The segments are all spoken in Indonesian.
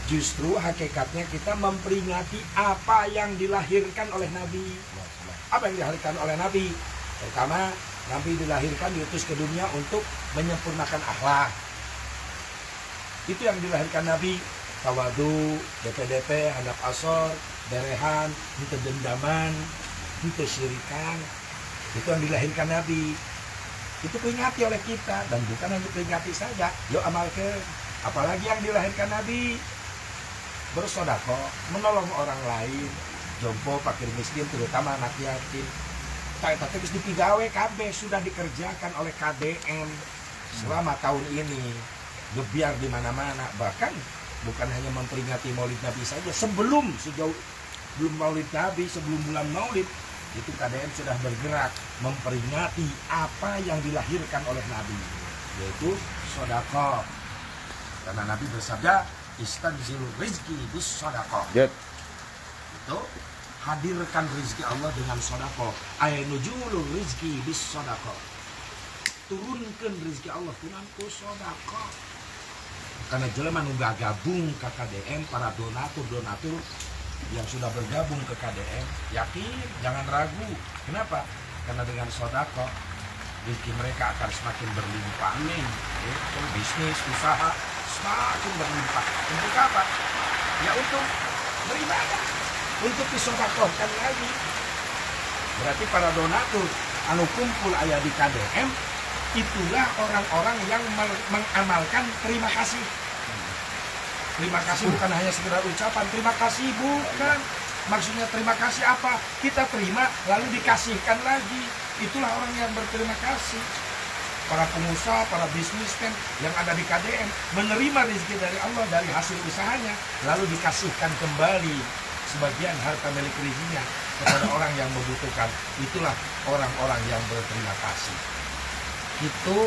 Justru hakikatnya kita memperingati apa yang dilahirkan oleh Nabi. Apa yang dilahirkan oleh Nabi? Pertama, Nabi dilahirkan diutus ke dunia untuk menyempurnakan akhlak. Itu yang dilahirkan Nabi. Tawadu, DP-DP, handap asor, berehan, henteu dendaman, henteu syirikan. Itu yang dilahirkan Nabi. Itu peringati oleh kita. Dan bukan hanya peringati saja. Yuk amalkan. Apalagi yang dilahirkan Nabi. Bersedekah, menolong orang lain, jompo, fakir miskin, terutama anak yatim. Tapi dipigawe KB sudah dikerjakan oleh KDM selama tahun ini, gebiar di mana-mana. Bahkan bukan hanya memperingati Maulid Nabi saja, sebelum Maulid Nabi, sebelum bulan Maulid itu KDM sudah bergerak memperingati apa yang dilahirkan oleh Nabi, yaitu sedekah. Karena Nabi bersabda, istanzilul rizki bis sodako. Itu hadirkan rizki Allah dengan sodako. Ainujulul rizki bis sodako. Turunkan rizki Allah dengan sodako. Karena jelema nu gabung ke KDM, para donatur yang sudah bergabung ke KDM, yakin, jangan ragu. Kenapa? Karena dengan sodako rizki mereka akan semakin berlimpah. Bisnis, usaha semakin berlimpah. Untuk apa? Ya untuk beribadah, untuk disodakohkan lagi. Berarti para donatur anu kumpul aya di KDM, itulah orang-orang yang mengamalkan terima kasih. Terima kasih bukan hanya sekedar ucapan terima kasih, bukan. Maksudnya terima kasih apa? Kita terima lalu dikasihkan lagi. Itulah orang yang berterima kasih. Para pengusaha, para bisnismen yang ada di KDM menerima rezeki dari Allah dari hasil usahanya, lalu dikasihkan kembali sebagian harta milik rezekinya kepada orang yang membutuhkan. Itulah orang-orang yang berterima kasih. Itu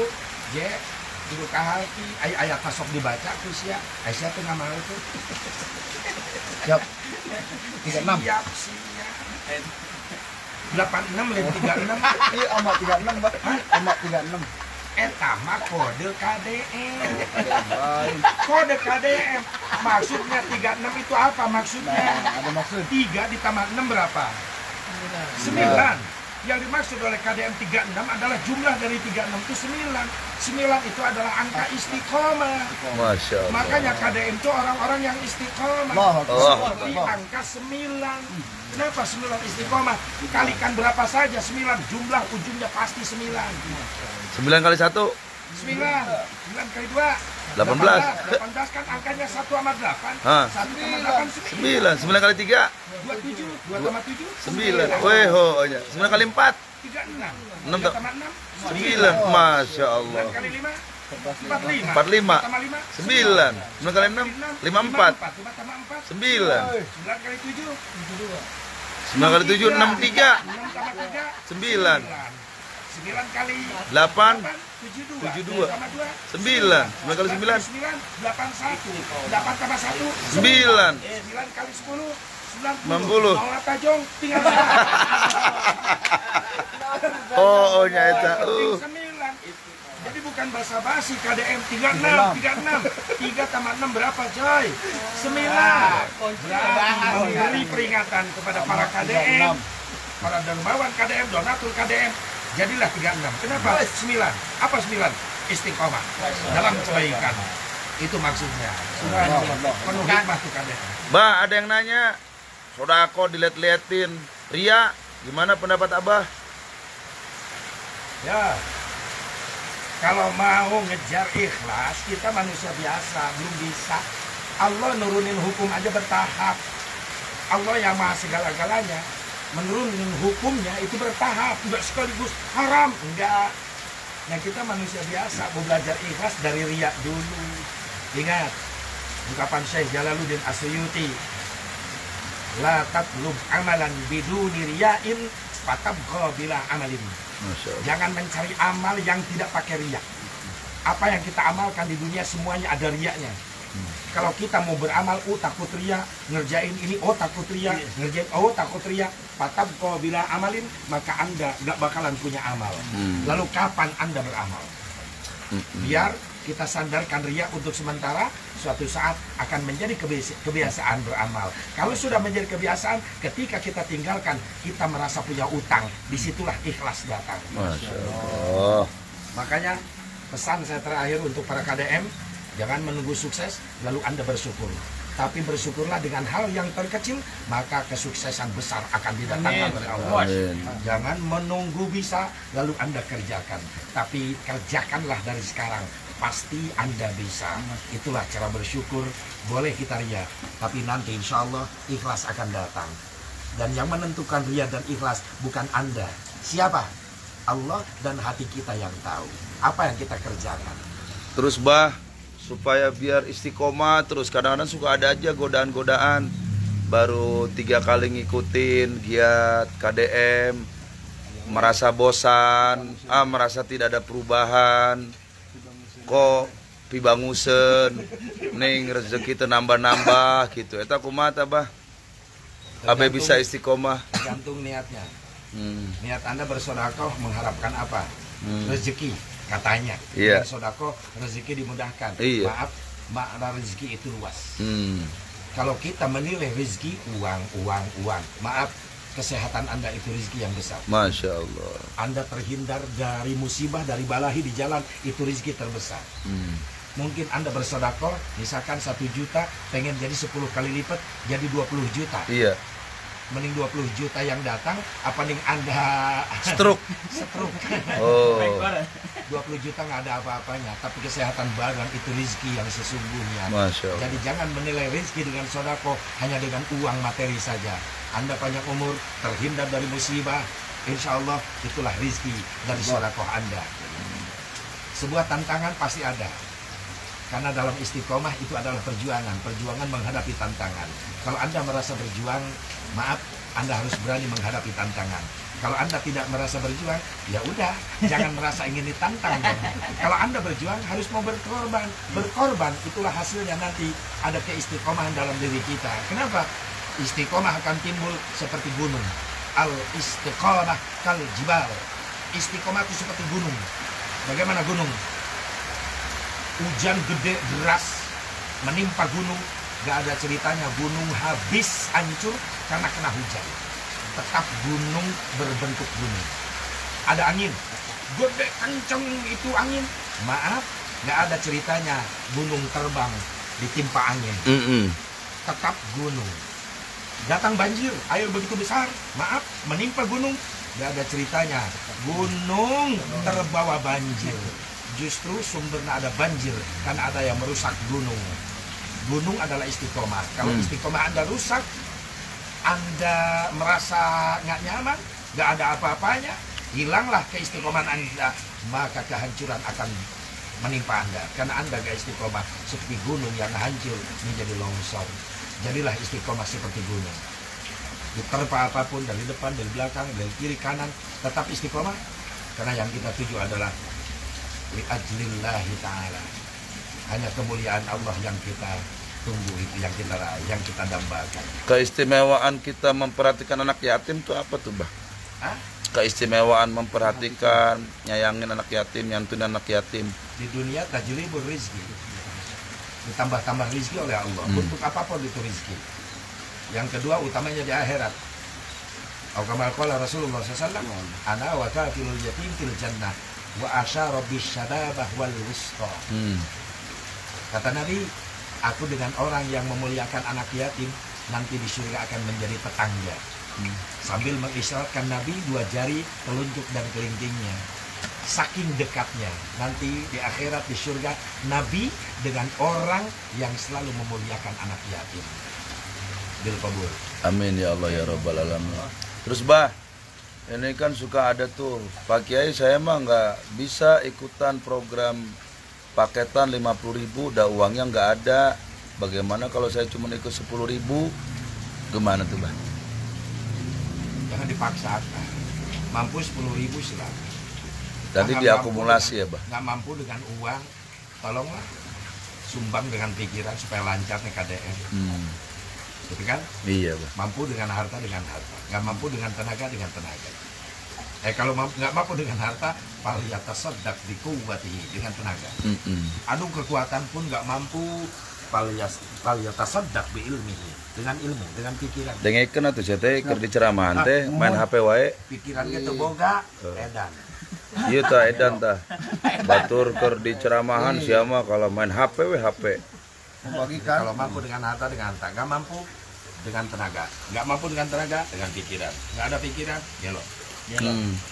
kudu kahati ayat tasok dibaca terus ya. Aisyah teh ngamal itu. Siap. 36. Siap. 86 lain 36. Iya, amat 36, Mbak. Amat 36. Eta mah kode KDM. Kode KDM. Maksudnya 36 itu apa maksudnya? Ada maksud. 3 ditambah 6 berapa? 9. Yang dimaksud oleh KDM 36 adalah jumlah dari 36 itu 9. 9 itu adalah angka istiqomah. Masya Allah. Makanya KDM itu orang-orang yang istiqomah. Seperti angka 9. Kenapa 9 istiqomah? Kalikan berapa saja 9, jumlah ujungnya pasti 9. 9 kali 1 9 kali 2 18. 18 kan angkanya 1 sama 8. 1 sama 8 9. 9 kali 3 27. 2 sama 7 9. Weho, 9 kali 4 36. 6 3 sama 6 9. Masya Allah. 9 kali 5 45. 45. 9. 9 kali 6 54. 5 tambah 4 9. 9 kali 7 9 kali 7 63. 6 tambah 3 9. 9 kali 8 72 tambah 2 9. 9 kali 9 81. 8 tambah 1 9. 9 kali 10 90. 90. Mau tajong tinggal Oh, nyata. 9. Jadi bukan basa-basi KDM 36. 3 tambah 6 berapa, coy? 9. Berarti memberi peringatan kepada para KDM, para dermawan KDM, donatur KDM. Jadilah 36. Kenapa? 9. Apa 9? Istiqomah dalam kebaikan. Itu maksudnya. Penuh hikmah tuh KDM. Bah, ada yang nanya, sodako dilihat-liatin, ria, gimana pendapat Abah? Ya, kalau mau ngejar ikhlas, kita manusia biasa, belum bisa. Allah nurunin hukum aja bertahap. Allah yang maha segala-galanya, menurunin hukumnya itu bertahap, enggak sekaligus haram, enggak. Nah, kita manusia biasa, mau belajar ikhlas dari riya dulu. Ingat, ungkapan Syekh Jalaluddin As-Suyuti, la tatlub amalan biduni riya'in fatabqa bila amalin. Jangan mencari amal yang tidak pakai riya. Apa yang kita amalkan di dunia semuanya ada riyanya. Kalau kita mau beramal, oh takut riya, ngerjain ini, oh takut riya, ngerjain, oh takut riya, fatabqa bila amalin, maka Anda nggak bakalan punya amal. Lalu kapan Anda beramal? Biar kita sandarkan riya untuk sementara, suatu saat akan menjadi kebiasaan beramal. Kalau sudah menjadi kebiasaan, ketika kita tinggalkan, kita merasa punya utang. Disitulah ikhlas datang. Masya Allah. Makanya pesan saya terakhir untuk para KDM, jangan menunggu sukses lalu Anda bersyukur. Tapi bersyukurlah dengan hal yang terkecil, maka kesuksesan besar akan didatangkan oleh Allah. Amin. Jangan menunggu bisa lalu Anda kerjakan, tapi kerjakanlah dari sekarang. Pasti Anda bisa. Itulah cara bersyukur. Boleh kita ria, tapi nanti insya Allah ikhlas akan datang. Dan yang menentukan ria dan ikhlas bukan Anda. Siapa? Allah dan hati kita yang tahu apa yang kita kerjakan. Terus bah, supaya biar istiqomah terus, kadang-kadang suka ada aja godaan-godaan. Baru 3 kali ngikutin giat KDM, merasa bosan, merasa tidak ada perubahan. Kok pibangusen, ning rezeki teu nambah-nambah gitu. Eta kumaha tah bah? Abe bisa istiqomah. Tergantung niatnya. Niat Anda bersedekah mengharapkan apa? Rezeki katanya. Iya. Bersedekah rezeki dimudahkan. Iya. Maaf, makna rezeki itu luas. Kalau kita menilai rezeki uang, maaf, kesehatan Anda itu rezeki yang besar. Masya Allah. Anda terhindar dari musibah, dari balahi di jalan, itu rezeki terbesar. Mungkin Anda bersedekah, misalkan 1 juta, pengen jadi 10 kali lipat, jadi 20 juta. Iya. Mending 20 juta yang datang, apa nih Anda Stroke. stroke. Oh. 20 juta nggak ada apa-apanya, tapi kesehatan badan itu rezeki yang sesungguhnya. Masya Allah. Jadi jangan menilai rezeki dengan sodako hanya dengan uang materi saja. Anda panjang umur, terhindar dari musibah, insya Allah itulah rezeki dari sodako Anda. Sebuah tantangan pasti ada. Karena dalam istiqomah itu adalah perjuangan menghadapi tantangan. Kalau Anda merasa berjuang, maaf, Anda harus berani menghadapi tantangan. Kalau Anda tidak merasa berjuang, ya udah, jangan merasa ingin ditantang dong. Kalau Anda berjuang, harus mau berkorban. Berkorban, itulah hasilnya nanti ada keistiqomahan dalam diri kita. Kenapa? Istiqomah akan timbul seperti gunung. Al-istiqomah kal jibal. Istiqomah itu seperti gunung. Bagaimana gunung? Hujan gede deras menimpa gunung, gak ada ceritanya gunung habis hancur karena kena hujan. Tetap gunung berbentuk gunung. Ada angin, gede kenceng itu angin. Maaf, gak ada ceritanya gunung terbang ditimpa angin. Tetap gunung. Datang banjir, air begitu besar. Maaf, menimpa gunung, gak ada ceritanya gunung terbawa banjir. Justru sumbernya ada banjir karena ada yang merusak gunung. Gunung adalah istiqomah. Kalau istiqomah Anda rusak, Anda merasa nggak nyaman, nggak ada apa-apanya, hilanglah keistiqomahan Anda, maka kehancuran akan menimpa Anda. Karena Anda nggak istiqomah, seperti gunung yang hancur menjadi longsor. Jadilah istiqomah seperti gunung. Diterpa apapun dari depan, dari belakang, dari kiri, kanan, tetap istiqomah. Karena yang kita tuju adalah li'ajlillahi ta'ala. Hanya kemuliaan Allah yang kita tunggu, itu yang kita raih, yang kita dambakan. Keistimewaan kita memperhatikan anak yatim itu apa tuh bah? Keistimewaan memperhatikan, nyayangin anak yatim, nyantuin anak yatim. Di dunia tajlibur rizki, ditambah-tambah rizki oleh Allah. Untuk apapun itu rizki. Yang kedua utamanya di akhirat. Kama qala Rasulullah SAW, ana wa kafilul yatim fil jannah wa asyara bisyadabah wal wusta. Kata Nabi, aku dengan orang yang memuliakan anak yatim nanti di surga akan menjadi tetangga. Sambil mengisyaratkan Nabi 2 jari telunjuk dan kelingkingnya. Saking dekatnya nanti di akhirat di surga Nabi dengan orang yang selalu memuliakan anak yatim. Bil qabul. Amin ya Allah ya Rabbal alamin. Terus bah, ini kan suka ada tuh Pak Kiai, saya mah nggak bisa ikutan program paketan 50.000, udah uangnya nggak ada. Bagaimana kalau saya cuma ikut 10.000? Gimana tuh bah? Jangan dipaksakan. Mampu 10.000 silakan. Tadi diakumulasi ya bah? Nggak mampu dengan uang, tolonglah sumbang dengan pikiran supaya lancar nih KDM. Gitu kan? Iya bah. Mampu dengan harta, nggak mampu dengan tenaga. Kalau nggak mampu dengan harta, falyatasaddaq bi quwwatihi, dengan tenaga. Adu kekuatan pun nggak mampu, falyatasaddaq bi ilmihi, dengan ilmu, dengan pikiran. Dengekeun atuh sia teh keur diceramahan teh main HP wae. Pikiran gitu boga, edan. Ieu tah edan tah. Batur keur diceramahan sia mah kalau main HP we HP. Membagikan. Kalau mampu dengan harta, dengan harta. Nggak mampu dengan tenaga. Nggak mampu dengan tenaga, dengan pikiran. Nggak ada pikiran, gelo.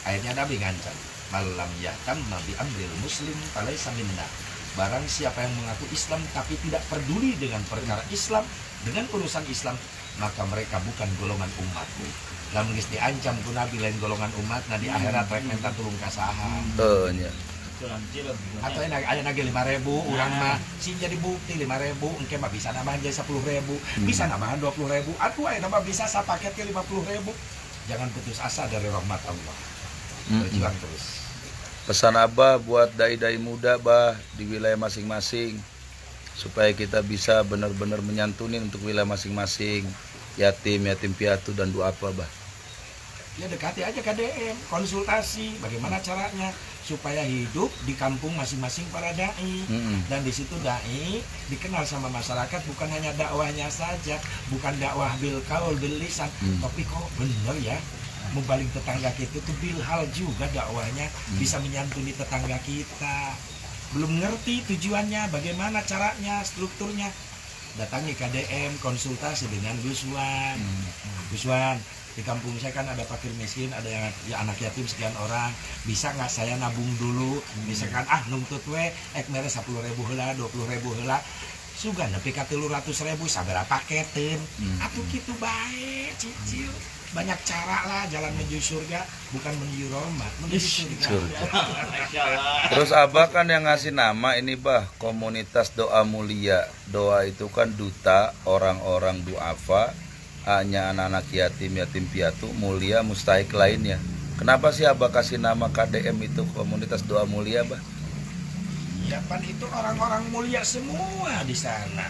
Akhirnya Nabi ngancam, malam yahtam nabi amril muslim falaysa minna. Barang siapa yang mengaku Islam tapi tidak peduli dengan perkara Islam, dengan urusan Islam, maka mereka bukan golongan umatku. Lamun geus diancam ku Nabi lain golongan umat, nah di akhirat rek minta tulung ka saha. Nya. Atau aya nage 5.000, urang mah sing jadi bukti 5.000, engke mah bisa nambahan jadi 10.000, bisa nambahan 20.000, atuh aya nambah bisa sapaket ke 50.000. Jangan putus asa dari rahmat Allah. Berjuang terus. Pesan Abah buat dai-dai muda bah di wilayah masing-masing supaya kita bisa benar-benar menyantuni untuk wilayah masing-masing, yatim piatu dan doa apa bah. Ya dekati aja KDM, konsultasi bagaimana caranya supaya hidup di kampung masing-masing para dai. Dan di situ dai dikenal sama masyarakat bukan hanya dakwahnya saja, bukan dakwah bil qaul bil lisan, tapi kok bener ya membaling tetangga kita itu bil hal juga dakwahnya, bisa menyantuni tetangga kita. Belum ngerti tujuannya, bagaimana caranya, strukturnya, datangi KDM, konsultasi dengan Guswan. Guswan, di kampung saya kan ada fakir miskin, ada yang ya, anak yatim sekian orang, bisa nggak saya nabung dulu, misalkan nuntut we ek mere 10.000 heula, 20.000 heula, sugan nepi ka 300.000 sabaraha paketin. Atuh kitu bae cicil. Banyak cara lah jalan menuju surga, bukan menuju Roma, menuju surga. Terus Abah kan yang ngasih nama ini bah, komunitas doa mulia. Doa itu kan duta orang-orang duafa, hanya anak-anak yatim piatu, mulia mustahik lainnya. Kenapa sih Abah kasih nama KDM itu komunitas doa mulia bah? Ya pan itu orang-orang mulia semua di sana.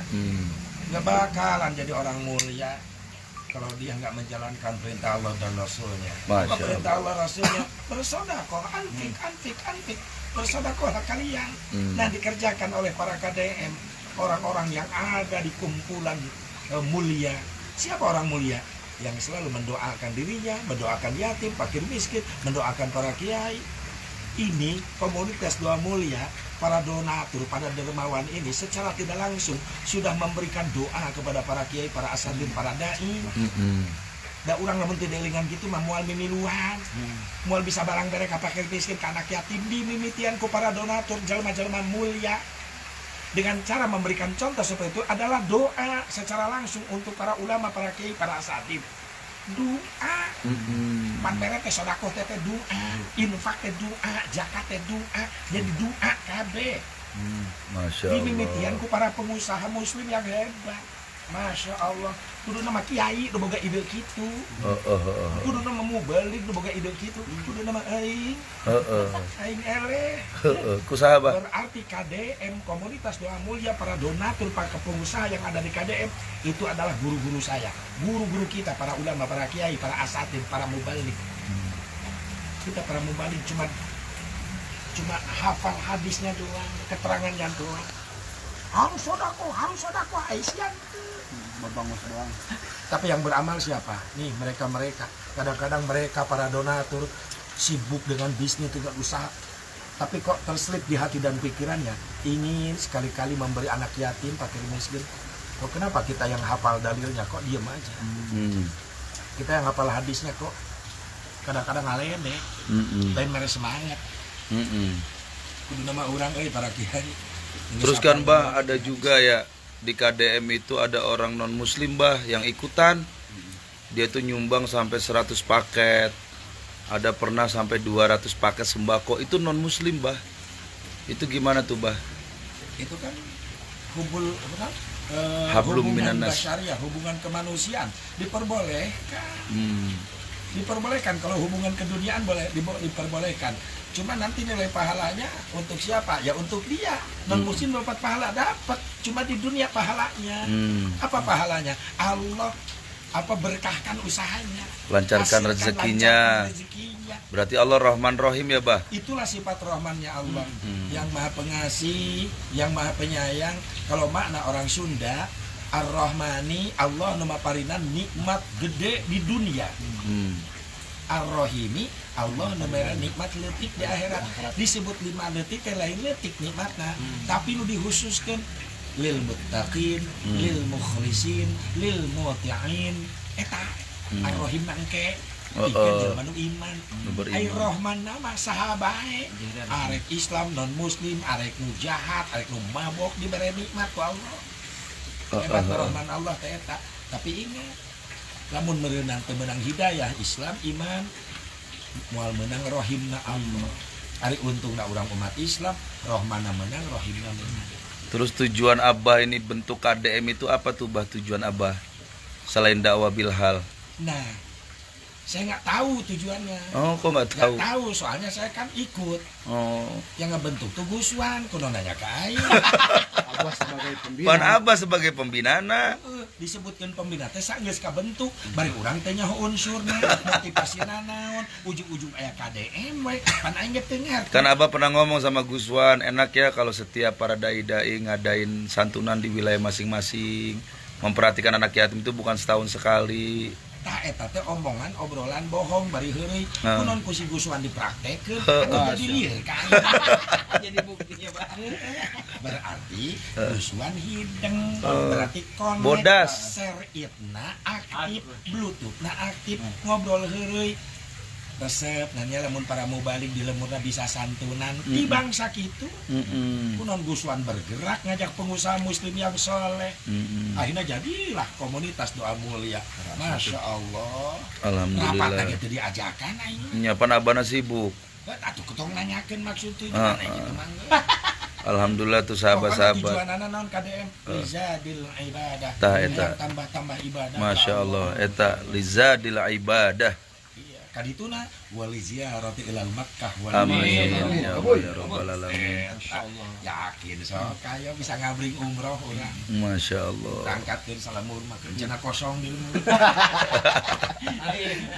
Nggak bakalan jadi orang mulia kalau dia nggak menjalankan perintah Allah dan Rasulnya. Perintah Allah Rasulnya bersodakoh, antik, bersodakohlah kalian. Nah dikerjakan oleh para KDM, orang-orang yang ada di kumpulan mulia. Siapa orang mulia? Yang selalu mendoakan dirinya, mendoakan yatim, fakir miskin, mendoakan para kiai. Ini komunitas doa mulia, para donatur, para dermawan ini secara tidak langsung sudah memberikan doa kepada para kiai, para asatidz, para dai. Da urang lamun teu delingan gitu mah moal mimiluan. Moal bisa barang bere ka fakir miskin, ka anak yatim, dimimitian ku para donatur, jalma-jalma mulia. Dengan cara memberikan contoh seperti itu adalah doa secara langsung untuk para ulama, para kiai, para asatidz. Doa. Pan mere teh sedekah teh doa, infak teh doa, zakat teh doa, jadi doa kabeh. Masya Allah. Dimimitian ku para pengusaha muslim yang hebat. Masya Allah. Kudu nama kiai nu boga ide kitu. Kudu nama mubalik nu boga ide kitu. Kudu nama aing. Aing eleh. Kusaha bah? Berarti KDM, komunitas doa mulia, para donatur, para pengusaha yang ada di KDM itu adalah guru-guru saya, guru-guru kita, para ulama, para kiai, para asatidz, para mubalik. Kita para mubalik cuma hafal hadisnya doang, keterangannya doang. Harus sodako, Aisyah. Berbangus doang. Tapi yang beramal siapa? Nih mereka. Kadang-kadang mereka para donatur sibuk dengan bisnis, dengan usaha. Tapi kok terselip di hati dan pikirannya ingin sekali-kali memberi anak yatim, fakir miskin. Kok kenapa kita yang hafal dalilnya kok diem aja? Kita yang hafal hadisnya kok kadang-kadang ngalene. Lain mere semangat. Kudu nama orang para kiai. Terus kan bah ada juga ya di KDM itu ada orang non muslim bah yang ikutan. Dia tuh nyumbang sampai 100 paket. Ada pernah sampai 200 paket sembako, itu non muslim bah. Itu gimana tuh bah? Itu kan Hablum hubungan minan nas. basyariah, hubungan kemanusiaan diperbolehkan. Diperbolehkan kalau hubungan keduniaan boleh diperbolehkan. Cuma nanti nilai pahalanya untuk siapa? Ya untuk dia. Non muslim dapat pahala, dapat. Cuma di dunia pahalanya. Apa pahalanya? Allah berkahkan usahanya, Lancarkan rezekinya. Berarti Allah Rahman Rahim ya, Bah? Itulah sifat Rahmannya Allah, yang Maha Pengasih, yang Maha Penyayang. Kalau makna orang Sunda, Ar-Rahmani, Allah nama parinan nikmat gede di dunia. Ar-Rahimi, Allah nama nikmat letik di akhirat. Disebut 5 detik lain letik nikmatna, tapi lu dihususkan lil muttaqin, lil mukhlisin, lil muti'in. Eta Ar-Rahim nangke tiga jelema nu iman. Ai Rahman nama sahabae, arek Islam non muslim, arek nu jahat, arek nu mabok diberi nikmat ku Allah. Hebat Rahman Allah teh eta. Tapi ingat, lamun merenang teu menang hidayah Islam iman, moal menang rahimna Allah. Ari untungna urang umat Islam, Rahmanna menang, rahimna menang. Terus tujuan Abah ini bentuk KDM itu apa tuh, Bah, tujuan Abah selain dakwah bilhal? Nah, saya nggak tahu tujuannya. Oh, kok nggak tahu? Nggak tahu, soalnya saya kan ikut. Oh. Yang ngebentuk tuh Guswan, kuno nanya ke aing. Abah sebagai pembina. Pan Abah sebagai pembinana. Disebutkan pembina teh sageus kabentuk, bari urang teh nyaho unsurna, motivasina naon, ujung-ujung aya KDM we, pan aing ge teu ngarti. Kan Abah pernah ngomong sama Guswan, enak ya kalau setiap para dai-dai ngadain santunan di wilayah masing-masing. Memperhatikan anak yatim itu bukan setahun sekali. Tah eta teh omongan obrolan bohong bari heureuy. Kunon ku si Guswan dipraktekeun atuh jadi lieur kan. Jadi buktinya Pak. Berarti Guswan hideng, berarti connect, bodas. Seritna aktif, bluetoothna aktif, ngobrol heureuy. Resep nanya lamun para mubalik di lemurna bisa santunan di bangsa kitu. Kunon Guswan bergerak ngajak pengusaha muslim yang soleh. Akhirnya jadilah komunitas doa mulia. Masya Allah. Alhamdulillah. Rapat lagi tadi ajakan aing. Nyapan Abahna sibuk. Atuh ketong nanyakeun maksud teh gimana gitu mangga. Alhamdulillah tuh sahabat-sahabat. Tujuanana naon KDM? Lizadil ibadah. Tah eta. Tambah-tambah ibadah. Masya Allah, eta lizadil ibadah. Kadituna wali ziarati ilal Makkah wal Amin ya Allah ya rabbal alamin. Insyaallah yakin sok kaya bisa ngabring umroh urang. Masya Allah. Tangkatkeun salamur mah cenah kosong di rumah.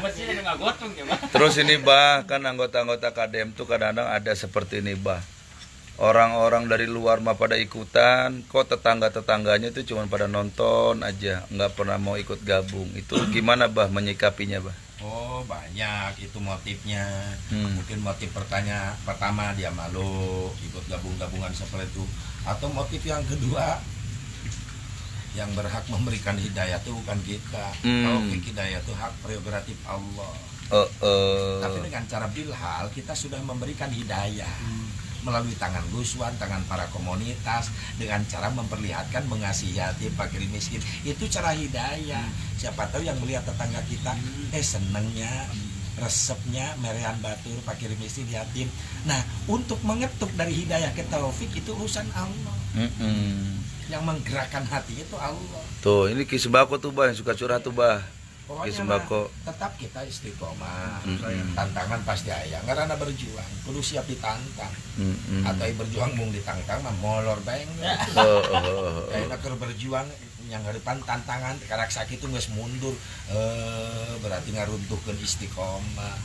Masih ada ngagotong ya, Bang. Terus ini, Bah, kan anggota-anggota KDM tuh kadang-kadang ada seperti ini, Bah. Orang-orang dari luar mah pada ikutan, kok tetangga-tetangganya itu cuma pada nonton aja, nggak pernah mau ikut gabung. Itu gimana, Bah, menyikapinya, Bah? Oh banyak itu motifnya. Mungkin motif pertama dia malu ikut gabung-gabungan seperti itu. Atau motif yang kedua, yang berhak memberikan hidayah itu bukan kita. Kalau hidayah itu hak prerogatif Allah. Tapi dengan cara bilhal kita sudah memberikan hidayah melalui tangan Guswan, tangan para komunitas, dengan cara memperlihatkan mengasihi yatim, fakir miskin. Itu cara hidayah. Siapa tahu yang melihat tetangga kita senengnya, resepnya merehan batur, fakir miskin, yatim. Nah, untuk mengetuk dari hidayah ke taufik itu urusan Allah. Yang menggerakkan hati itu Allah. Tuh, ini Ki Sembako tuh, Bah, yang suka curhat tuh, Bah. Ki Sembako. Tetap kita istiqomah. Tantangan pasti aya. Karena berjuang, kudu siap ditantang. Atau berjuang mung ditantang mah molor bae. Kayaknya keur berjuang yang harapan tantangan karak sakit itu geus mundur. Berarti ngaruntuhkeun istiqomah.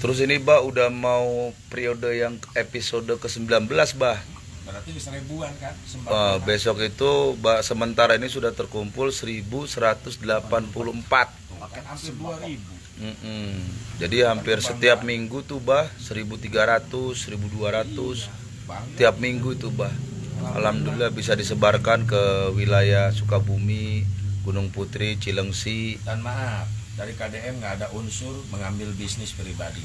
Terus ini, Bah, udah mau periode yang episode ke-19, Bah. Berarti bisa ribuan kan? Besok itu, Bah, sementara ini sudah terkumpul 1184. Hampir 2000. Jadi hampir setiap minggu tuh, Bah, 1300, 1200 tiap minggu itu, Bah. Alhamdulillah bisa disebarkan ke wilayah Sukabumi, Gunung Putri, Cilengsi. Dan maaf, dari KDM nggak ada unsur mengambil bisnis pribadi.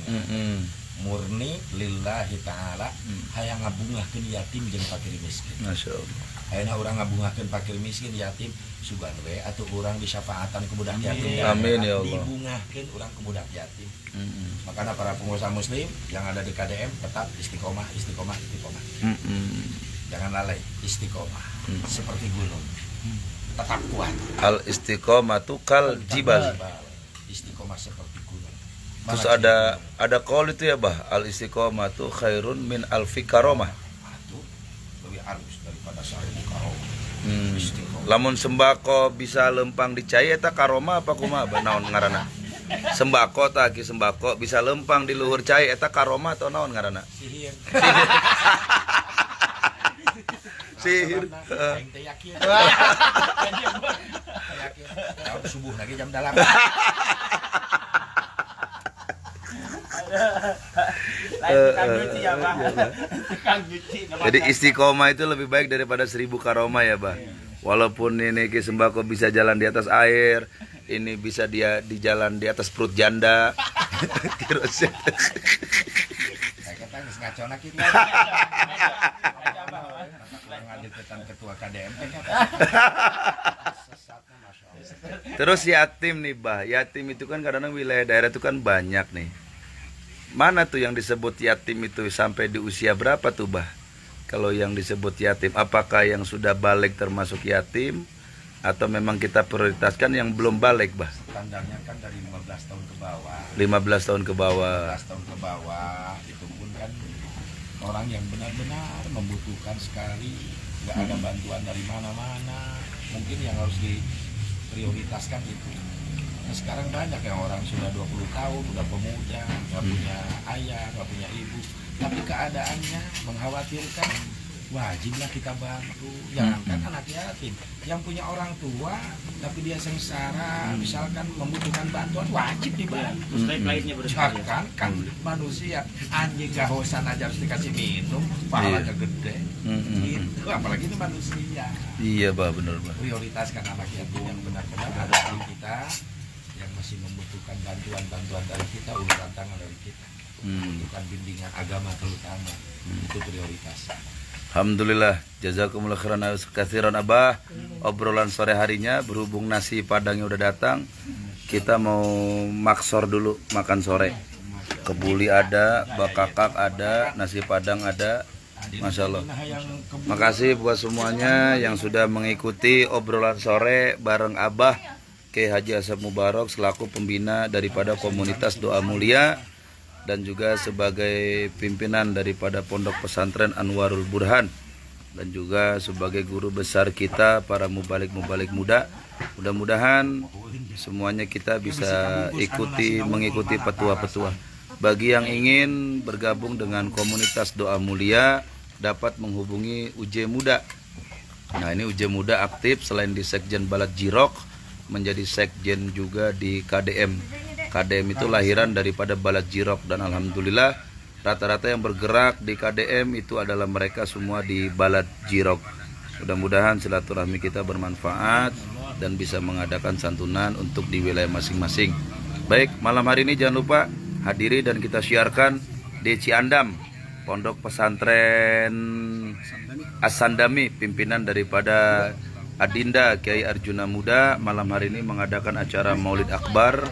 Murni lillahi ta'ala hayang ngabungahkeun yatim jeung fakir miskin. Masya Allah. Hayana urang ngabungahkeun fakir miskin yatim sugan we atuh urang disyafaatan ke budak yatim. Amin ya Allah. Dibungahkeun urang ke budak yatim. Makanya para pengusaha muslim yang ada di KDM tetap istiqomah. Jangan lalai istiqomah. Seperti gunung. Tetap kuat. Al istiqomatu kal jibal. Istiqomah seperti gunung. Terus ada qaul itu ya, Bah, al istiqomatu khairun min alfi karomah. Itu lebih halus daripada 1000 karomah. Istiqomah Lamun sembako bisa lempang dicai eta karoma apa kumaha naon ngaranna? Sembako tah ki sembako bisa lempang di luhur cai eta karoma atau naon ngaranna? Sihir. Sihir. Aing teh yakin. Yakin. Jam subuh lagi jam 8. Jadi istiqomah itu lebih baik daripada 1000 karoma ya, Bah. Walaupun ini ki sembako bisa jalan di atas air, ini bisa dia di jalan di atas perut janda. Kirosnya. Saya kata geus ngacona kitu. Ngadeketan ketua KDM Terus yatim nih, Bah. Yatim itu kan kadang-kadang wilayah daerah itu kan banyak nih. Mana tuh yang disebut yatim itu sampai di usia berapa tuh, Bah? Kalau yang disebut yatim, apakah yang sudah balik termasuk yatim atau memang kita prioritaskan yang belum balik, Bah? Standarnya kan dari 15 tahun ke bawah. 15 tahun ke bawah. 15 tahun ke bawah itu pun kan orang yang benar-benar membutuhkan sekali, nggak ada bantuan dari mana-mana. Mungkin yang harus diprioritaskan itu. Nah, sekarang banyak yang orang sudah 20 tahun, udah pemuda, nggak punya ayah, nggak punya ibu, tapi keadaannya mengkhawatirkan, wajiblah kita bantu. Jangankan anak yatim, yang punya orang tua, tapi dia sengsara, misalkan membutuhkan bantuan, wajib dibantu. Lainnya bersedia. Jangan kan manusia, anjing gahosan aja harus dikasih minum, pahalanya gede. Gitu, apalagi itu manusia. Iya, Bah, bener, Bah. Prioritaskan anak yatim yang benar-benar ada di kita, yang masih membutuhkan bantuan dari kita, uluran tangan dari kita, membutuhkan bimbingan agama terutama, itu prioritas. Alhamdulillah, jazakumullah khairan katsiran, Abah. Obrolan sore harinya berhubung nasi padangnya udah datang, kita mau maksor dulu makan sore. Kebuli ada, bakakak ada, nasi padang ada. Masya Allah. Makasih buat semuanya yang sudah mengikuti obrolan sore bareng Abah Kiai Haji Asep Mubarok selaku pembina daripada komunitas Doa Mulia dan juga sebagai pimpinan daripada Pondok Pesantren Anwarul Burhan dan juga sebagai guru besar kita para mubalik-mubalik muda. Mudah-mudahan semuanya kita bisa mengikuti petua-petua. Bagi yang ingin bergabung dengan komunitas Doa Mulia dapat menghubungi UJ Muda. Nah, ini UJ Muda aktif selain di Sekjen Balad Jirok menjadi sekjen juga di KDM. KDM itu lahiran daripada Balad Jirok dan alhamdulillah rata-rata yang bergerak di KDM itu adalah mereka semua di Balad Jirok. Mudah-mudahan silaturahmi kita bermanfaat dan bisa mengadakan santunan untuk di wilayah masing-masing. Baik, malam hari ini jangan lupa hadiri dan kita siarkan di Ciandam, Pondok Pesantren As-Sandami, pimpinan daripada Adinda Kiai Arjuna Muda malam hari ini mengadakan acara Maulid Akbar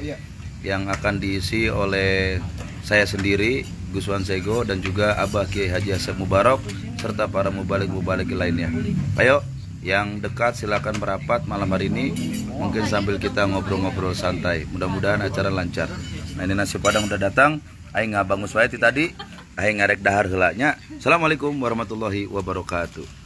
yang akan diisi oleh saya sendiri, Guswan Sego, dan juga Abah Kiai Haji Asep Mubarok serta para mubalik-mubalik lainnya. Ayo, yang dekat silakan merapat malam hari ini, mungkin sambil kita ngobrol-ngobrol santai. Mudah-mudahan acara lancar. Nah, ini nasi padang udah datang. Aing ngabangus wae ti tadi. Aing ngarek dahar heula nya. Assalamualaikum warahmatullahi wabarakatuh.